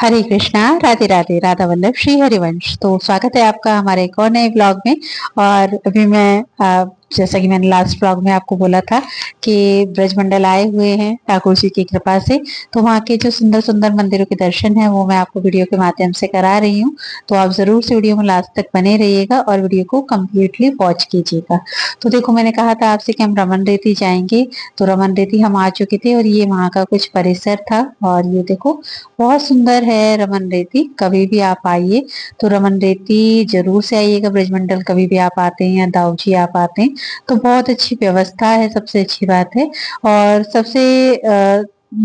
हरे कृष्णा, राधे राधे, राधा वल्लभ, श्री हरिवंश। तो स्वागत है आपका हमारे एक और नए ब्लॉग में। और अभी मैं जैसा कि मैंने लास्ट ब्लॉग में आपको बोला था कि ब्रजमंडल आए हुए हैं ठाकुर जी की कृपा से। तो वहाँ के जो सुंदर सुंदर मंदिरों के दर्शन है वो मैं आपको वीडियो के माध्यम से करा रही हूँ। तो आप जरूर से वीडियो में लास्ट तक बने रहिएगा और वीडियो को कम्प्लीटली वॉच कीजिएगा। तो देखो, मैंने कहा था आपसे कि हम रमन रेती जाएंगे। तो रमन रेती हम आ चुके थे और ये वहाँ का कुछ परिसर था। और ये देखो, बहुत सुंदर है रमन रेती। कभी भी आप आइए तो रमन रेती जरूर से आइएगा। ब्रजमंडल कभी भी आप आते हैं या दाऊजी आप आते हैं तो बहुत अच्छी व्यवस्था है, सबसे अच्छी बात है। और सबसे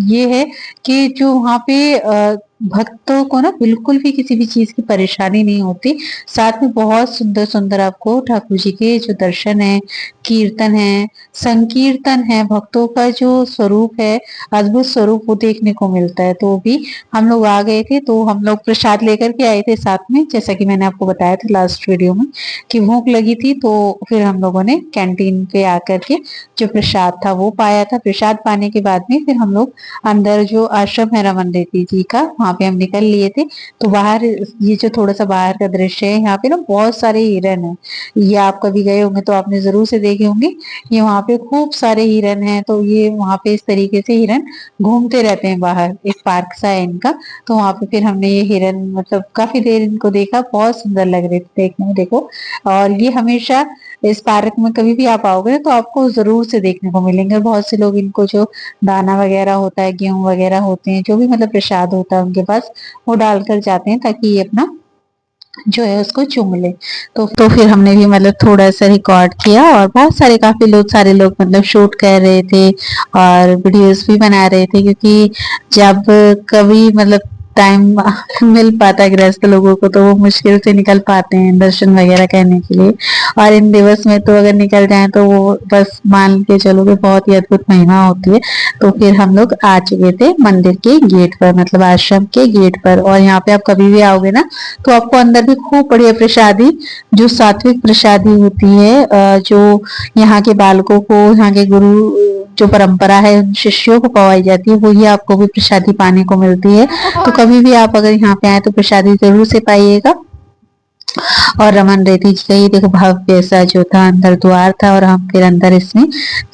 ये है कि जो वहाँ पे भक्तों को ना बिल्कुल भी किसी भी चीज की परेशानी नहीं होती। साथ में बहुत सुंदर सुंदर आपको ठाकुर जी के जो दर्शन है, कीर्तन है, संकीर्तन है, भक्तों का जो स्वरूप है, अद्भुत स्वरूप वो देखने को मिलता है। तो भी हम लोग आ गए थे तो हम लोग प्रसाद लेकर के आए थे साथ में, जैसा कि मैंने आपको बताया था लास्ट वीडियो में कि भूख लगी थी। तो फिर हम लोगों ने कैंटीन पे आकर के जो प्रसाद था वो पाया था। प्रसाद पाने के बाद में फिर हम लोग अंदर जो आश्रम है रमन रेती जी का, वहां पे हम निकल लिए थे। तो बाहर ये जो थोड़ा सा बाहर का दृश्य है, यहाँ पे ना बहुत सारे हिरन है। ये आप कभी गए होंगे तो आपने जरूर से देखे होंगे। ये वहाँ पे खूब सारे हिरन है। तो ये वहाँ पे इस तरीके से हिरन घूमते रहते हैं बाहर, एक पार्क सा है इनका। तो वहां पे फिर हमने ये हिरन मतलब काफी देर इनको देखा, बहुत सुंदर लग रहे थे देखने में। देखो, और ये हमेशा इस पार्क में कभी भी आप आओगे ना तो आपको जरूर से देखने को मिलेंगे। और बहुत से लोग इनको जो दाना वगैरह होता है, गेहूं वगैरह होते हैं, जो भी मतलब प्रसाद होता है उनके पास, वो डालकर जाते हैं ताकि ये अपना जो है उसको चूम ले। तो फिर हमने भी मतलब थोड़ा सा रिकॉर्ड किया और बहुत सारे काफी लोग सारे लोग मतलब शूट कर रहे थे और वीडियोस भी बना रहे थे। क्योंकि जब कभी मतलब टाइम मिल पाता है गृहस्थ लोगों को तो वो मुश्किल से निकल पाते हैं दर्शन वगैरह करने के लिए। और इन दिवस में तो अगर निकल जाए तो वो बस मान के चलो कि बहुत ही अद्भुत महिमा होती है। तो फिर हम लोग आ चुके थे मंदिर के गेट पर, मतलब आश्रम के गेट पर। और यहाँ पे आप कभी भी आओगे ना तो आपको अंदर भी खूब बढ़िया प्रसादी, जो सात्विक प्रसादी होती है, जो यहाँ के बालकों को, यहाँ के गुरु जो परंपरा है उन शिष्यों को पवाई जाती है, वही आपको भी प्रसादी पाने को मिलती है। तो कभी भी आप अगर यहाँ पे आए तो प्रसादी जरूर से पाइएगा। और रमन रेती जी का ये देखो भव्य सा जो था अंदर द्वार था और हम फिर अंदर इसमें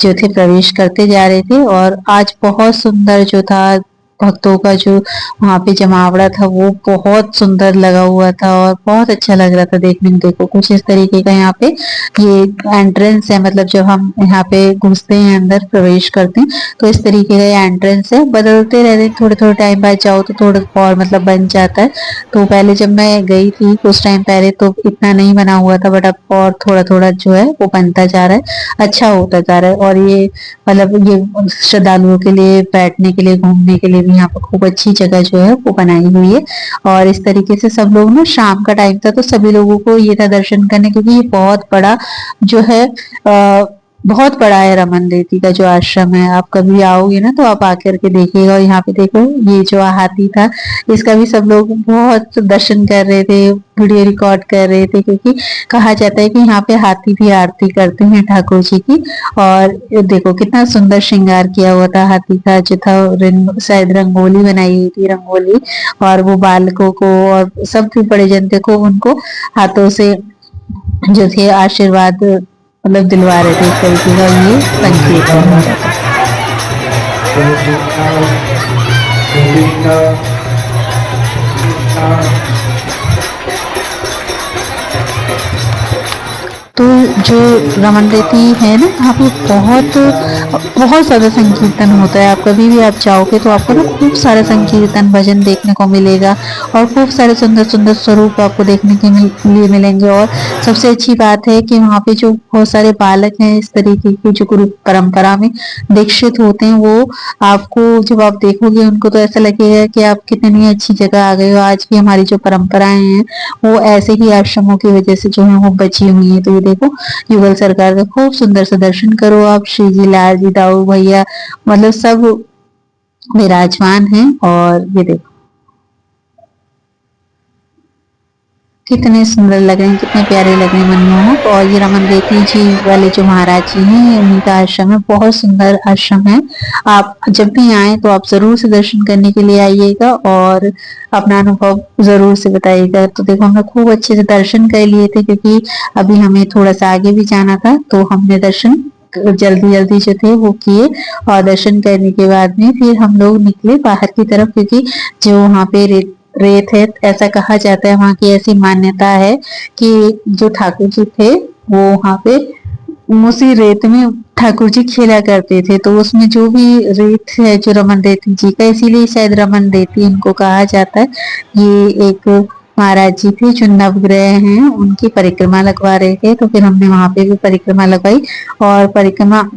जो थे प्रवेश करते जा रहे थे। और आज बहुत सुंदर जो था भक्तों का जो वहां पे जमावड़ा था वो बहुत सुंदर लगा हुआ था और बहुत अच्छा लग रहा था देखने में। देखो कुछ इस तरीके का यहाँ पे ये एंट्रेंस है, मतलब जब हम यहाँ पे घुसते हैं अंदर प्रवेश करते हैं तो इस तरीके का ये एंट्रेंस है। बदलते रहते हैं, थोड़े थोड़े टाइम बाद जाओ तो थोड़ा और मतलब बन जाता है। तो पहले जब मैं गई थी कुछ टाइम पहले तो इतना नहीं बना हुआ था, बट अब और थोड़ा थोड़ा जो है वो बनता जा रहा है, अच्छा होता जा रहा है। और ये मतलब ये श्रद्धालुओं के लिए बैठने के लिए, घूमने के लिए भी यहाँ पर खूब अच्छी जगह जो है वो बनाई हुई है। और इस तरीके से सब लोग ना, शाम का टाइम था तो सभी लोगों को ये था दर्शन करने, क्योंकि ये बहुत बड़ा जो है बहुत बड़ा है रमन रेती का जो आश्रम है। आप कभी आओगे ना तो आप आकर के देखिएगा। और यहाँ पे देखो ये जो हाथी था इसका भी सब लोग बहुत दर्शन कर रहे थे, वीडियो रिकॉर्ड कर रहे थे, क्योंकि कहा जाता है कि यहाँ पे हाथी भी आरती करते हैं ठाकुर जी की। और देखो कितना सुंदर श्रृंगार किया हुआ था हाथी का जो था, शायद रंगोली बनाई हुई थी, रंगोली। और वो बालकों को और सब भी बड़े जनते को उनको हाथों से जो थे आशीर्वाद मतलब दिलवा रहे थे, इस तरीके का ये संकीर्तन हो रहा था। तो जो रमन रेती है ना, यहाँ पे बहुत बहुत ज्यादा संकीर्तन होता है। आप कभी भी आप जाओगे तो आपको ना खूब सारा संकीर्तन भजन देखने को मिलेगा और खूब सारे सुंदर सुंदर स्वरूप आपको देखने के लिए मिलेंगे। और सबसे अच्छी बात है कि वहाँ पे जो बहुत सारे बालक हैं इस तरीके की जो गुरु परंपरा में दीक्षित होते हैं, वो आपको जब आप देखोगे उनको तो ऐसा लगेगा कि आप कितनी अच्छी जगह आ गए हो। आज भी हमारी जो परंपराएं हैं वो ऐसे ही आश्रमों की वजह से जो है वो बची हुई है। तो ये देखो युगल सरकार का खूब सुंदर से दर्शन करो आप। श्री जी, लाल जी, दाऊ भैया, मतलब सब विराजमान हैं। और ये देखो कितने सुंदर लग रहे हैं, कितने प्यारे लग रहे हैं मनमोहक। और ये रमन रेती जी वाले जो महाराज जी हैं, उन्हीं का आश्रम है, बहुत सुंदर आश्रम है। आप जब भी आए तो आप जरूर से दर्शन करने के लिए आइएगा और अपना अनुभव जरूर से बताइएगा। तो देखो हमने खूब अच्छे से दर्शन कर लिए थे, क्योंकि अभी हमें थोड़ा सा आगे भी जाना था, तो हमने दर्शन जल्दी जल्दी जो थे वो किए। और दर्शन करने के बाद में फिर हम लोग निकले बाहर की तरफ, क्योंकि जो वहाँ पे रेत है, ऐसा कहा जाता है, वहाँ की ऐसी मान्यता है कि जो ठाकुर जी थे वो वहाँ पे उसी रेत में ठाकुर जी खेला करते थे। तो उसमें जो भी रेत है जो रमन रेती जी का, इसीलिए शायद रमन रेती इनको कहा जाता है। ये एक महाराज जी थे जो नवग्रह हैं, उनकी परिक्रमा लगवा रहे थे, तो फिर हमने वहां पे भी परिक्रमा लगवाई। और परिक्रमा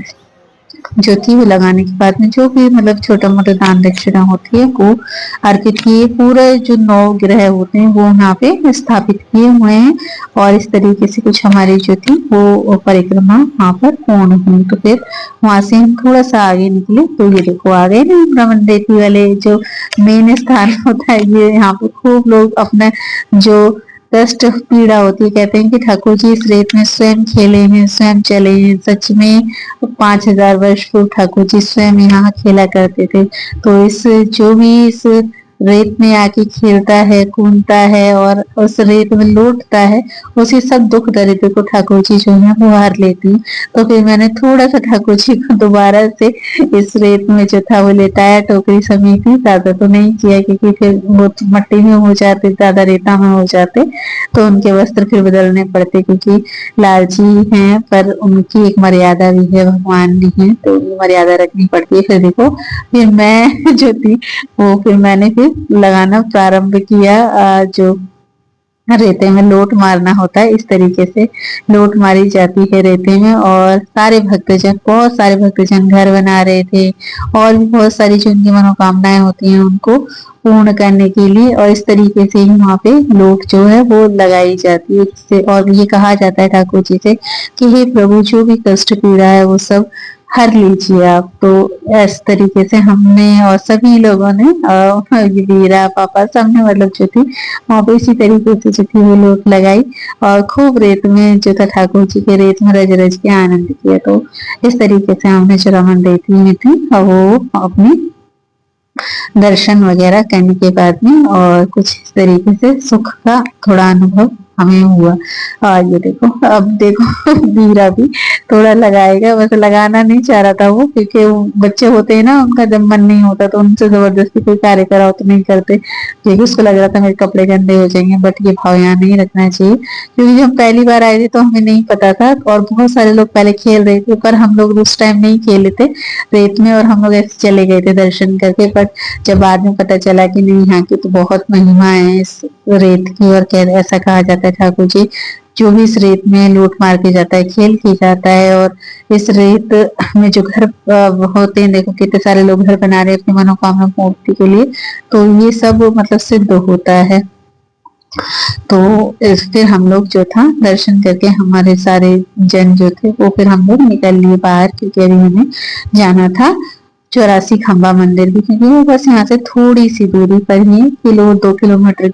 जो थी वो लगाने के बाद में जो भी मतलब छोटा मोटा दान दक्षिणा होती है वो अर्पित किए। पूरे जो 9 ग्रह होते हैं वो यहाँ पे स्थापित किए हुए हैं। और इस तरीके से कुछ हमारी जो थी वो परिक्रमा वहां पर पूर्ण हुई। तो फिर वहां से हम थोड़ा सा आगे निकले, तो ये देखो आ गए ना ब्रह्मन देती वाले जो मेन स्थान होता है। ये यहाँ पे खूब लोग अपना जो कष्ट पीड़ा होती है, कहते हैं कि ठाकुर जी इस रेत में स्वयं खेले हैं, स्वयं चले हैं। सच में 5,000 वर्ष पूर्व ठाकुर जी स्वयं यहाँ खेला करते थे। तो इस जो भी इस रेत में आके खेलता है, कूदता है और उस रेत में लौटता है, उसी सब दुख दरिद्र को ठाकुर जी जो है वो हार लेती है। तो फिर मैंने थोड़ा सा ठाकुर जी को दोबारा से इस रेत में जो था वो लेटाया, टोकरी समेटी, ज्यादा तो नहीं किया क्योंकि फिर वो मट्टी में हो जाते, ज्यादा रेता में हो जाते, तो उनके वस्त्र फिर बदलने पड़ते, क्योंकि लालची हैं पर उनकी एक मर्यादा भी है, भगवान भी है, तो मर्यादा रखनी पड़ती है। फिर देखो फिर मैं जो थी वो फिर मैंने फिर लगाना प्रारंभ किया। जो रेते में लोट मारना होता है, इस तरीके से लोट मारी जाती है रेते में। और सारे भक्तजन, बहुत सारे भक्तजन घर बना रहे थे, और भी बहुत सारी जो उनकी मनोकामनाएं होती हैं उनको पूर्ण करने के लिए। और इस तरीके से ही वहाँ पे लोट जो है वो लगाई जाती है, जिससे और ये कहा जाता है ठाकुर जी से कि हे प्रभु, जो भी कष्ट पीड़ा है वो सब हर लीजिए आप। तो इस तरीके से हमने और सभी लोगों ने वीरा पापा सबने मतलब जो थी वहां पे इसी तरीके से जो थी वो लोट लगाई, और खूब रेत में जो था ठाकुर जी के रेत में रज रज के आनंद किया। तो इस तरीके से हमने जो रमन रेती में थी वो अपनी दर्शन वगैरह करने के बाद में और कुछ इस तरीके से सुख का थोड़ा अनुभव हमें हुआ। और ये देखो, अब देखो वीरा भी थोड़ा लगाएगा, वैसे लगाना नहीं चाह रहा था वो, क्योंकि वो बच्चे होते हैं ना, उनका जब मन नहीं होता तो उनसे जबरदस्ती कोई कार्य कराओ तो नहीं करते, क्योंकि उसको लग रहा था मेरे कपड़े गंदे हो जाएंगे। बट ये भाव यहाँ नहीं रखना चाहिए, क्योंकि जब पहली बार आए थे तो हमें नहीं पता था, और बहुत सारे लोग पहले खेल रहे थे, पर हम लोग उस टाइम नहीं खेले थे रेत में, और हम लोग ऐसे चले गए थे दर्शन करके। बट जब बाद में पता चला कि नहीं, यहाँ की तो बहुत महिमा है इस रेत की, और ऐसा कहा जाता है ठाकुर जी जो भी इस रेत में लूट मार के जाता है, खेल के जाता है। और इस रेत में जो घर होते हैं, देखो कितने सारे लोग घर बना रहे हैं अपनी मनोकामना पूर्ति के लिए, तो ये सब मतलब सिद्ध होता है। तो फिर हम लोग जो था दर्शन करके हमारे सारे जन जो थे वो फिर हम लोग निकल लिए बाहर, क्योंकि अभी हमें जाना था 84 खंबा मंदिर भी, क्योंकि वो बस यहाँ से थोड़ी सी दूरी पर ही है, 2 किलोमीटर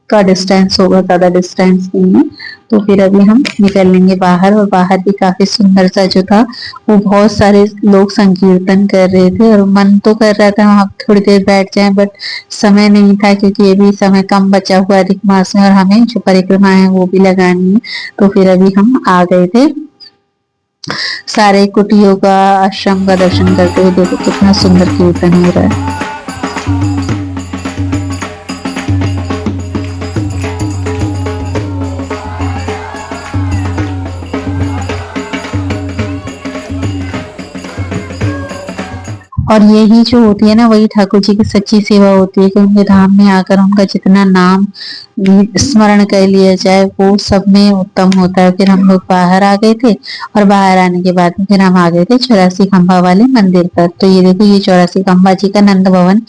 का डिस्टेंस होगा, ज्यादा डिस्टेंस नहीं है। तो फिर अभी हम निकल लेंगे बाहर, और बाहर भी काफी सुंदर सा जो था वो बहुत सारे लोग संकीर्तन कर रहे थे, और मन तो कर रहा था वहां थोड़ी देर बैठ जाए, बट समय नहीं था, क्योंकि ये भी समय कम बचा हुआ अधिक मास में, और हमें जो परिक्रमा है वो भी लगानी है। तो फिर अभी हम आ गए थे सारे कुटियों का, आश्रम का दर्शन करते हुए। देखो कितना सुंदर कीर्तन हो रहा है। और यही जो होती है ना, वही ठाकुर जी की सच्ची सेवा होती है, कि उनके धाम में आकर उनका जितना नाम स्मरण कर लिया जाए वो सब में उत्तम होता है। फिर हम लोग बाहर आ गए थे, और बाहर आने के बाद में फिर हम आ गए थे 84 खंबा वाले मंदिर पर। तो ये देखो, ये 84 खंबा जी का नंद भवन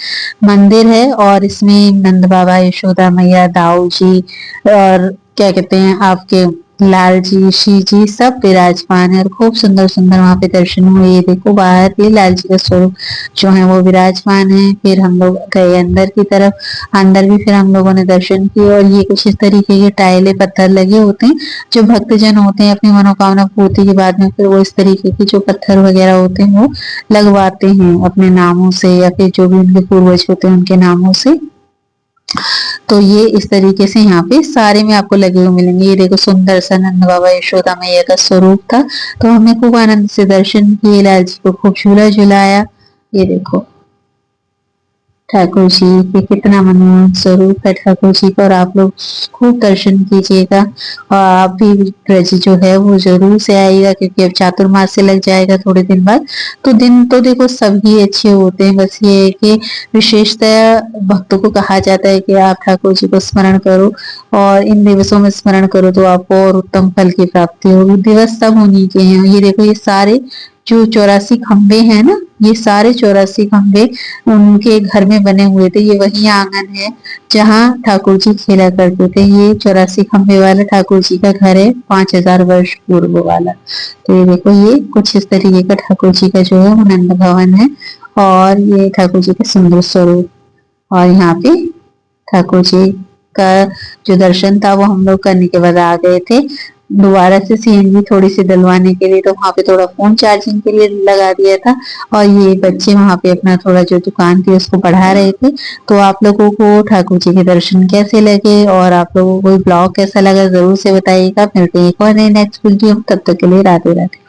मंदिर है, और इसमें नंद बाबा, यशोदा मैया, दाऊ जी, और क्या कहते हैं आपके लाल जी, श्री जी सब विराजमान है और खूब सुंदर सुंदर वहां पे दर्शन हुए। ये देखो बाहर भी लाल जी का स्वरूप जो है वो विराजमान है। फिर हम लोग गए अंदर की तरफ, अंदर भी फिर हम लोगों ने दर्शन किए और ये कुछ इस तरीके के टाइले पत्थर लगे होते हैं जो भक्तजन होते हैं अपनी मनोकामना पूर्ति के बाद में फिर वो इस तरीके के जो पत्थर वगैरह होते हैं वो लगवाते हैं अपने नामों से या फिर जो भी उनके पूर्वज होते हैं उनके नामों से। तो ये इस तरीके से यहाँ पे सारे में आपको लगे हुए मिलेंगे। ये देखो सुंदर सा नंद बाबा यशोदा मैया का स्वरूप था। तो हमने खूब आनंद से दर्शन किए, लाल जी को खूब झूला झुलाया। ये देखो ठाकुर जी के कितना मनमोहक स्वरूप है ठाकुर जी का, और आप लोग खूब दर्शन कीजिएगा। और आप भी ब्रज जो है वो जरूर से आइएगा क्योंकि अब चातुर्मास से लग जाएगा थोड़े दिन बाद। तो दिन तो देखो सभी अच्छे होते हैं, बस ये है कि विशेषतः भक्तों को कहा जाता है कि आप ठाकुर जी को स्मरण करो और इन दिवसों में स्मरण करो तो आपको और उत्तम फल की प्राप्ति होगी। दिवस सब उन्हीं के हैं। ये देखो ये सारे जो 84 खंबे हैं ना, ये सारे 84 खंबे उनके घर में बने हुए थे। ये वही आंगन है जहाँ ठाकुर जी खेला करते थे। ये 84 खंबे वाला ठाकुर जी का घर है, 5000 वर्ष पूर्व वाला। तो ये देखो ये कुछ इस तरीके का ठाकुर जी का जो है वो नंद भवन है और ये ठाकुर जी का सुंदर स्वरूप। और यहाँ पे ठाकुर जी का जो दर्शन था वो हम लोग करने के बाद आ गए थे दोबारा से सीएनजी थोड़ी सी डलवाने के लिए। तो वहां पे थोड़ा फोन चार्जिंग के लिए लगा दिया था और ये बच्चे वहां पे अपना थोड़ा जो दुकान थी उसको बढ़ा रहे थे। तो आप लोगों को ठाकुर जी के दर्शन कैसे लगे और आप लोगों को ब्लॉग कैसा लगा जरूर से बताइएगा। मिलते हैं एक और नए नेक्स्ट वीडियो, तब तक के लिए राधे राधे।